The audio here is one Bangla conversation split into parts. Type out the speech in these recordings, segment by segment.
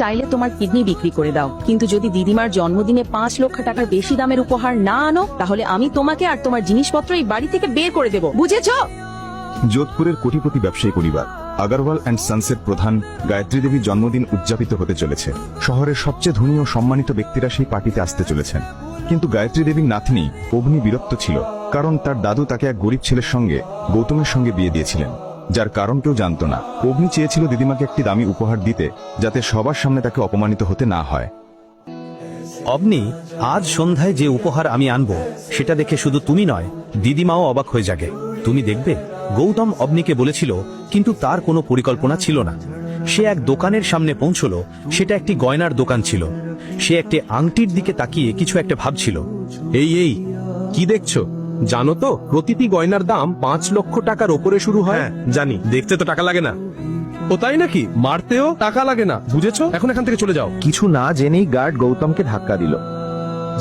চাইলে তোমার কিডনি বিক্রি করে দাও, কিন্তু যদি দিদিমার জন্মদিনে 5 লক্ষ টাকার বেশি দামের উপহার না আনো, তাহলে আমি তোমাকে আর তোমার জিনিসপত্র এই বাড়ি থেকে বের করে দেব, বুঝেছো? যোধপুরের কোটিপতি ব্যবসায়ী পরিবার আগরওয়াল অ্যান্ড সন্সের প্রধান গায়ত্রী দেবীর জন্মদিন উদযাপিত হতে চলেছে। শহরের সবচেয়ে ধনী ও সম্মানিত ব্যক্তিরা সেই পার্টিতে আসতে চলেছেন, কিন্তু গায়ত্রী দেবীর নাতনি অগ্নি বিরক্ত ছিল, কারণ তার দাদু তাকে এক গরিব ছেলের সঙ্গে গৌতমের সঙ্গে বিয়ে দিয়েছিলেন, যার কারণ কেউ জানত না। অগ্নি চেয়েছিল দিদিমাকে একটি দামি উপহার দিতে, যাতে সবার সামনে তাকে অপমানিত হতে না হয়। অবনি, আজ সন্ধ্যায় যে উপহার আমি আনবো সেটা দেখে শুধু তুমি নয়, দিদিমাও অবাক হয়ে যাবে। তুমি দেখবে গৌতম অবনিকে বলেছিল, কিন্তু তার কোনো পরিকল্পনা ছিল না। সে এক দোকানের সামনে পৌঁছলো, সেটা একটি গয়নার দোকান ছিল। সে একটি আংটির দিকে তাকিয়ে কিছু একটা ভাবছিল। এই কি দেখছো? জানো তো প্রতিটি গয়নার দাম 5 লক্ষ টাকার ওপরে শুরু হয়। জানি, দেখতে তো টাকা লাগে না। ও তাই নাকি? মারতেও টাকা লাগে না, বুঝেছো? এখন এখান থেকে চলে যাও। কিছু না জেনেই গার্ড গৌতমকে ধাক্কা দিল।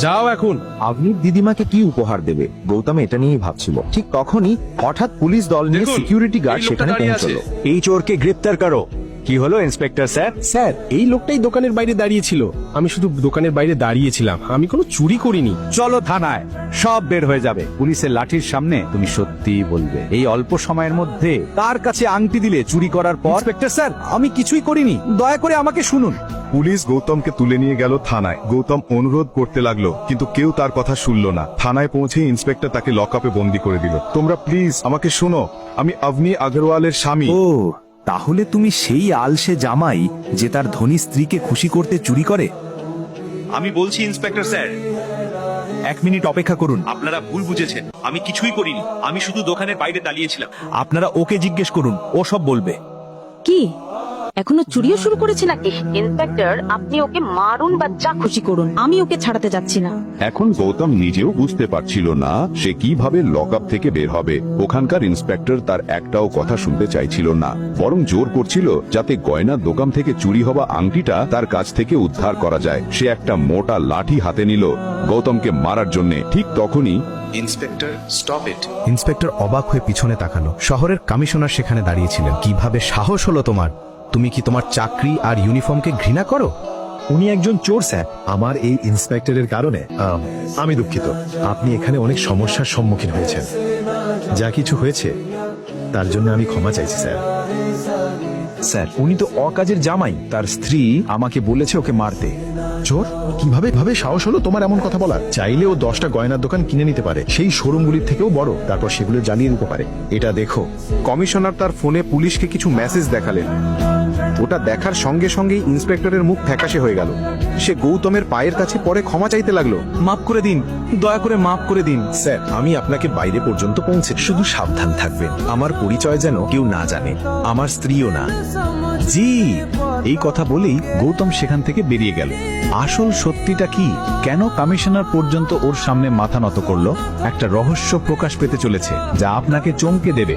যাও এখন। আপনি দিদিমাকে কি উপহার দেবে, গৌতম এটা নিয়েই ভাবছিল। ঠিক তখনই হঠাৎ পুলিশ দল নিয়ে দেখুন, সিকিউরিটি গার্ড এই লোকটা সেখানে দাঁড়িয়ে পৌঁছলো। এই চোরকে গ্রেপ্তার করো। কি হলো ইন্সপেক্টর স্যার? স্যার, এই লোকটাই দোকানের বাইরে দাঁড়িয়েছিল। আমি শুধু দোকানের বাইরে দাঁড়িয়েছিলাম, আমি কোনো চুরি করিনি। চলো থানায়, সব বের হয়ে যাবে। পুলিশের লাঠির সামনে তুমি সত্যিই বলবে। এই অল্প সময়ের মধ্যে তার কাছে আংটি দিলে চুরি করার পর। ইন্সপেক্টর স্যার, আমি কিছুই করিনি, দয়া করে আমাকে শুনুন। পুলিশ গৌতমকে তুলে নিয়ে গেল থানায়। গৌতম অনুরোধ করতে লাগলো, কিন্তু কেউ তার কথা শুনল না। থানায় পৌঁছে ইন্সপেক্টর তাকে লকআপে বন্দি করে দিল। তোমরা প্লিজ আমাকে শোনো, আমি অবনি আগরওয়ালের স্বামী। ও, তাহলে তুমি সেই আলসে জামাই যে তার ধনী স্ত্রীকে খুশি করতে চুরি করে? আমি বলছি ইন্সপেক্টর স্যার, 1 মিনিট অপেক্ষা করুন। আপনারা ভুল বুঝেছেন। আমি কিছুই করিনি, আমি শুধু দোকানের বাইরে দাঁড়িয়েছিলাম। আপনারা ওকে জিজ্ঞেস করুন, ও সব বলবে। কি এখনো চুরিও শুরু করেছে নাকি? ইন্সপেক্টর, আপনি ওকে মারুন বা যা খুশি করুন, আমি ওকে ছাড়াতে যাচ্ছি না। এখন গৌতম নিজেও বুঝতে পারছিল না সে কিভাবে লকআপ থেকে বের হবে। ওখানকার ইন্সপেক্টর তার একটাও কথা শুনতে চাইছিল না, বরং জোর করছিল যাতে গয়নার দোকান থেকে চুরি হওয়া আংটিটা তার কাছ থেকে উদ্ধার করা যায়। সে একটা মোটা লাঠি হাতে নিল গৌতমকে মারার জন্য। ঠিক তখনই ইন্সপেক্টর, স্টপ ইট। ইন্সপেক্টর অবাক হয়ে পিছনে তাকালো। শহরের কমিশনার সেখানে দাঁড়িয়েছিলেন। কিভাবে সাহস হলো তোমার? তুমি কি তোমার চাকরি আর ইউনিফর্মকে ঘৃণা করো? উনি একজন চোর স্যার। আমার এই ইন্সপেক্টরের কারণে আমি দুঃখিত। আপনি এখানে অনেক সমস্যার সম্মুখীন হয়েছেন। যা কিছু হয়েছে তার জন্য আমি ক্ষমা চাইছি স্যার। স্যার, উনি তো অকাজের জামাই। তার স্ত্রী আমাকে বলেছে ওকে মারতে। চোর? কিভাবে সাহস হলো তোমার এমন কথা বলার? চাইলে ও 10টা গয়নার দোকান কিনে নিতে পারে, সেই শোরুমগুলির থেকেও বড়, তারপর সেগুলো জ্বালিয়ে দিতে পারে। এটা দেখো। কমিশনার তার ফোনে পুলিশকে কিছু মেসেজ দেখালেন। ওটা দেখার সঙ্গে সঙ্গেই ইন্সপেক্টরের মুখ ফ্যাকাশে হয়ে গেল। সে গৌতমের পায়ের কাছে পড়ে ক্ষমা চাইতে লাগলো। মাফ করে দিন, দয়া করে মাফ করে দিন। স্যার, আমি আপনাকে বাইরে পর্যন্ত পৌঁছে। শুধু সাবধান থাকবেন, আমার পরিচয় যেন কেউ না জানে, আমার স্ত্রীও না। জি, এই কথা বলেই গৌতম সেখান থেকে বেরিয়ে গেল। আসল সত্যিটা কি? কেন কমিশনার পর্যন্ত ওর সামনে মাথা নত করলো? একটা রহস্য প্রকাশ পেতে চলেছে, যা আপনাকে চমকে দেবে।